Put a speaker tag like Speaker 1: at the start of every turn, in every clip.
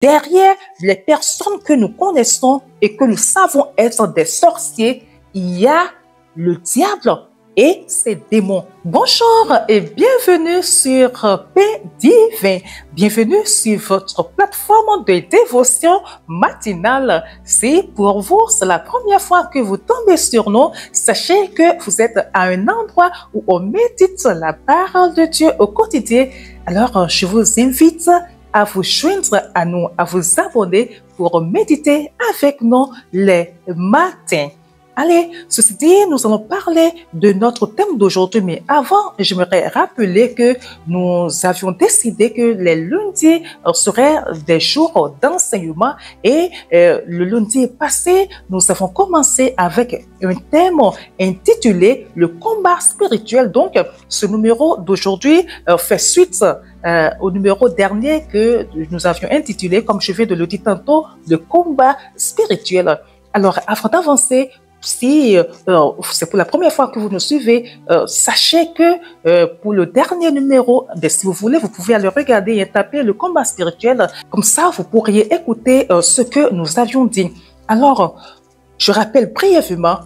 Speaker 1: derrière les personnes que nous connaissons et que nous savons être des sorciers, il y a le diable et ses démons. Bonjour et bienvenue sur Paix Divin. Bienvenue sur votre plateforme de dévotion matinale. Si pour vous, c'est la première fois que vous tombez sur nous, sachez que vous êtes à un endroit où on médite la parole de Dieu au quotidien. Alors, je vous invite à vous joindre à nous, à vous abonner pour méditer avec nous les matins. Allez, ceci dit, nous allons parler de notre thème d'aujourd'hui, mais avant, j'aimerais rappeler que nous avions décidé que les lundis seraient des jours d'enseignement et le lundi passé, nous avons commencé avec un thème intitulé « Le combat spirituel ». Donc, ce numéro d'aujourd'hui fait suite au numéro dernier que nous avions intitulé, comme je viens de le dire tantôt, « Le combat spirituel ». Alors, avant d'avancer, si c'est pour la première fois que vous nous suivez, sachez que pour le dernier numéro, si vous voulez, vous pouvez aller regarder et taper le combat spirituel. Comme ça, vous pourriez écouter ce que nous avions dit. Alors, je rappelle brièvement,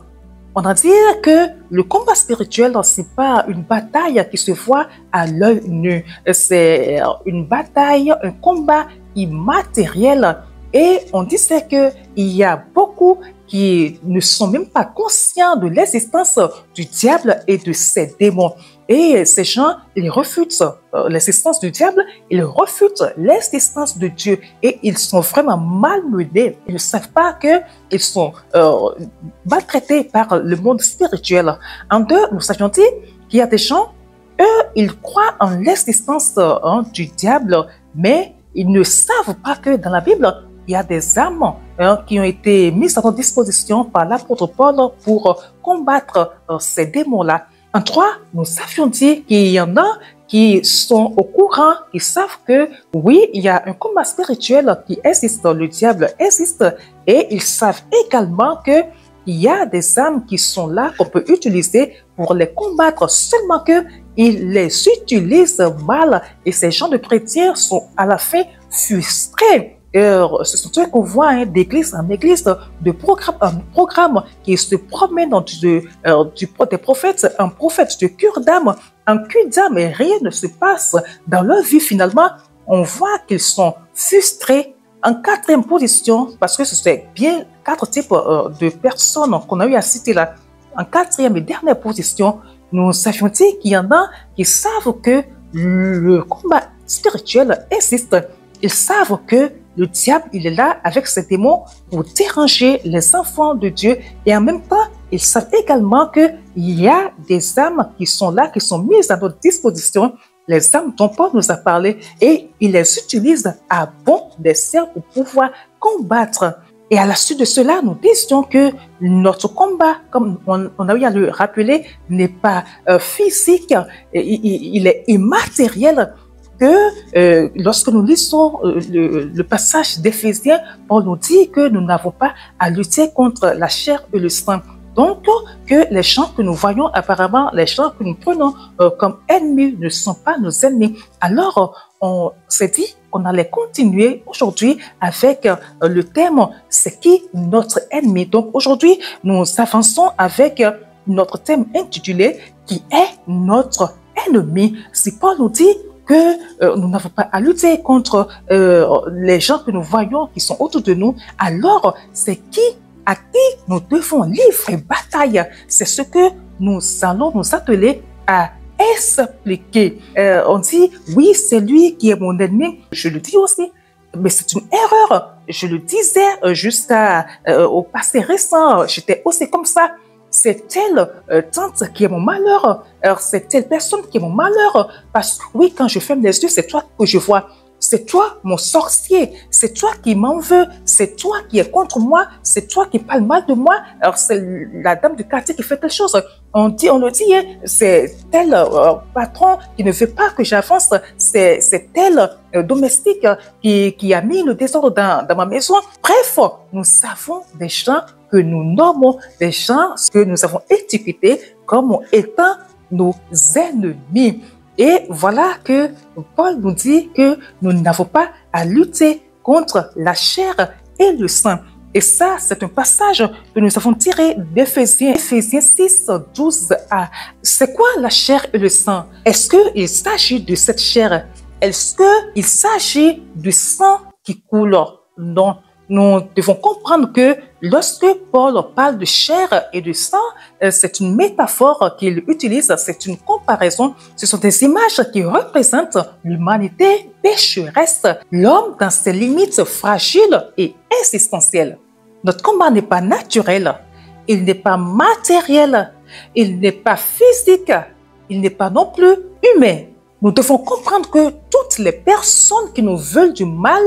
Speaker 1: on a dit que le combat spirituel, c'est pas une bataille qui se voit à l'œil nu. C'est une bataille, un combat immatériel. Et on disait qu'il y a beaucoup qui ne sont même pas conscients de l'existence du diable et de ses démons. Et ces gens, ils refutent l'existence du diable, ils refutent l'existence de Dieu et ils sont vraiment malmenés. Ils ne savent pas qu'ils sont maltraités par le monde spirituel. En deux, nous avions dit qu'il y a des gens, eux, ils croient en l'existence du diable, mais ils ne savent pas que dans la Bible, il y a des armes qui ont été mises à notre disposition par l'apôtre Paul pour combattre ces démons-là. En trois, nous avions dit qu'il y en a qui sont au courant, qui savent que oui, il y a un combat spirituel qui existe, le diable existe, et ils savent également que il y a des armes qui sont là qu'on peut utiliser pour les combattre, seulement qu'ils les utilisent mal et ces gens de chrétiens sont à la fin frustrés. Ce sont ceux qu'on voit d'église en église, de programme en programme, qui se promènent des prophètes, un prophète de cure d'âme, en cure d'âme, et rien ne se passe dans leur vie. Finalement, on voit qu'ils sont frustrés. En quatrième position, parce que ce sont bien 4 types de personnes qu'on a eu à citer là. En quatrième et dernière position, nous avions dit qu'il y en a qui savent que le combat spirituel existe. Ils savent que le diable, il est là avec ses démons pour déranger les enfants de Dieu. Et en même temps, ils savent également qu'il y a des âmes qui sont là, qui sont mises à notre disposition. Les âmes dont Paul nous a parlé et ils les utilisent à bon escient pour pouvoir combattre. Et à la suite de cela, nous disions que notre combat, comme on a eu à le rappeler, n'est pas physique, il est immatériel. Que lorsque nous lisons le passage d'Éphésiens, Paul nous dit que nous n'avons pas à lutter contre la chair et le sang. Donc, que les gens que nous voyons apparemment, les gens que nous prenons comme ennemis ne sont pas nos ennemis. Alors, on s'est dit qu'on allait continuer aujourd'hui avec le thème « C'est qui notre ennemi ?» Donc, aujourd'hui, nous avançons avec notre thème intitulé « Qui est notre ennemi ?» Si Paul nous dit que nous n'avons pas à lutter contre les gens que nous voyons qui sont autour de nous, alors c'est à qui nous devons livrer bataille. C'est ce que nous allons nous atteler à expliquer. On dit, oui, c'est lui qui est mon ennemi. Je le dis aussi, mais c'est une erreur. Je le disais jusqu'au passé récent. J'étais aussi comme ça. C'est telle tante qui est mon malheur. C'est telle personne qui est mon malheur. Parce que oui, quand je ferme les yeux, c'est toi que je vois. C'est toi, mon sorcier. C'est toi qui m'en veux. C'est toi qui es contre moi. C'est toi qui parle mal de moi. Alors, c'est la dame du quartier qui fait telle chose. On le dit, hein, c'est tel patron qui ne veut pas que j'avance. C'est tel domestique qui a mis le désordre dans ma maison. Bref, nous avons des gens que nous nommons, des gens que nous avons étiquetés comme étant nos ennemis. Et voilà que Paul nous dit que nous n'avons pas à lutter contre la chair et le sang. Et ça, c'est un passage que nous avons tiré d'Éphésiens 6, 12a. C'est quoi la chair et le sang? Est-ce qu'il s'agit de cette chair? Est-ce qu'il s'agit du sang qui coule? Non. Nous devons comprendre que lorsque Paul parle de chair et de sang, c'est une métaphore qu'il utilise, c'est une comparaison. Ce sont des images qui représentent l'humanité pécheresse, l'homme dans ses limites fragiles et existentielles. Notre combat n'est pas naturel, il n'est pas matériel, il n'est pas physique, il n'est pas non plus humain. Nous devons comprendre que toutes les personnes qui nous veulent du mal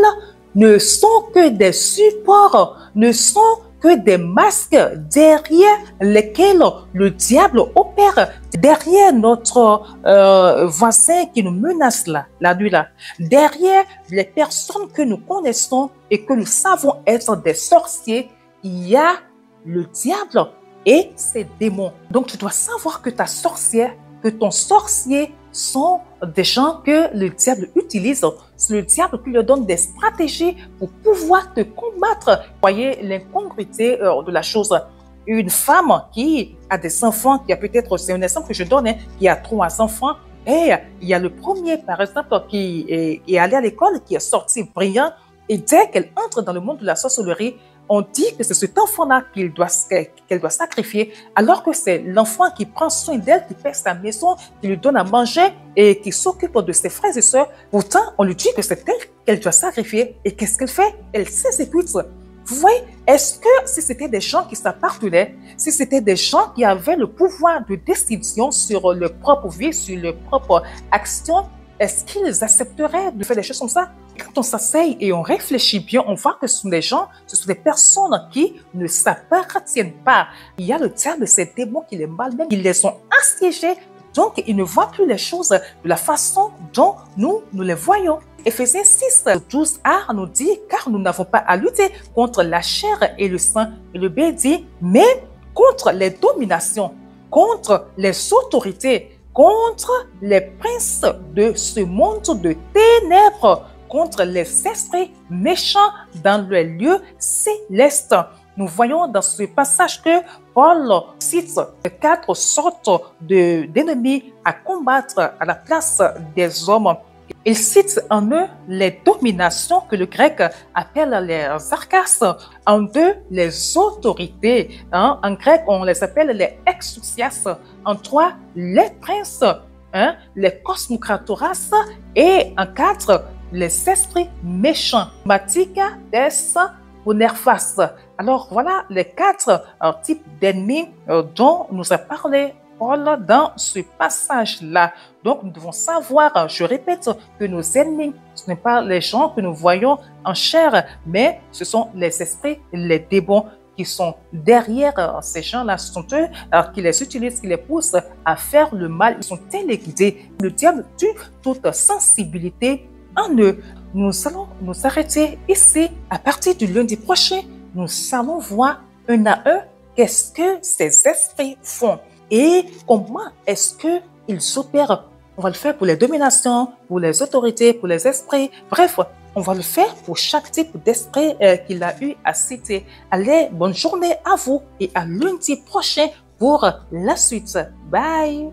Speaker 1: ne sont que des supports, ne sont que des masques derrière lesquels le diable opère, derrière notre voisin qui nous menace la nuit là, derrière les personnes que nous connaissons et que nous savons être des sorciers, il y a le diable et ses démons. Donc tu dois savoir que ta sorcière, que ton sorcier sont des gens que le diable utilise. C'est le diable qui leur donne des stratégies pour pouvoir te combattre. Voyez l'incongruité de la chose. Une femme qui a des enfants, qui a peut-être, c'est un exemple que je donne, qui a 3 enfants, et il y a le premier, par exemple, qui est allé à l'école, qui est sorti brillant, et dès qu'elle entre dans le monde de la sorcellerie, on dit que c'est cet enfant-là qu'elle doit sacrifier, alors que c'est l'enfant qui prend soin d'elle, qui paie sa maison, qui lui donne à manger et qui s'occupe de ses frères et sœurs. Pourtant, on lui dit que c'est elle qu'elle doit sacrifier. Et qu'est-ce qu'elle fait? Elle s'exécute. Vous voyez, est-ce que si c'était des gens qui s'appartenaient, si c'était des gens qui avaient le pouvoir de décision sur leur propre vie, sur leur propre action, est-ce qu'ils accepteraient de faire des choses comme ça? Quand on s'asseye et on réfléchit bien, on voit que ce sont des gens, ce sont des personnes qui ne s'appartiennent pas. Il y a le diable de ces démons qui les malmènent, ils les ont assiégés, donc ils ne voient plus les choses de la façon dont nous les voyons. Éphésiens 6, 12a nous dit, car nous n'avons pas à lutter contre la chair et le sang. Et le B dit, mais contre les dominations, contre les autorités, contre les princes de ce monde de ténèbres, contre les esprits méchants dans les lieux célestes. Nous voyons dans ce passage que Paul cite 4 sortes d'ennemis à combattre à la place des hommes. Il cite en eux les dominations que le grec appelle les archas, en eux les autorités, en grec on les appelle les exousias, en 3 les princes, les cosmocratoras et en 4 les esprits méchants, matika, des, ponerfas. Alors voilà les 4 types d'ennemis dont nous a parlé Paul dans ce passage-là. Donc, nous devons savoir, je répète, que nos ennemis, ce n'est pas les gens que nous voyons en chair, mais ce sont les esprits, les démons qui sont derrière ces gens-là. Ce sont eux qui les utilisent, qui les poussent à faire le mal. Ils sont téléguidés. Le diable tue toute sensibilité en eux. Nous allons nous arrêter ici. À partir du lundi prochain, nous allons voir un à un qu'est-ce que ces esprits font. Et comment est-ce qu'ils opèrent? On va le faire pour les dominations, pour les autorités, pour les esprits. Bref, on va le faire pour chaque type d'esprit qu'il a eu à citer. Allez, bonne journée à vous et à lundi prochain pour la suite. Bye!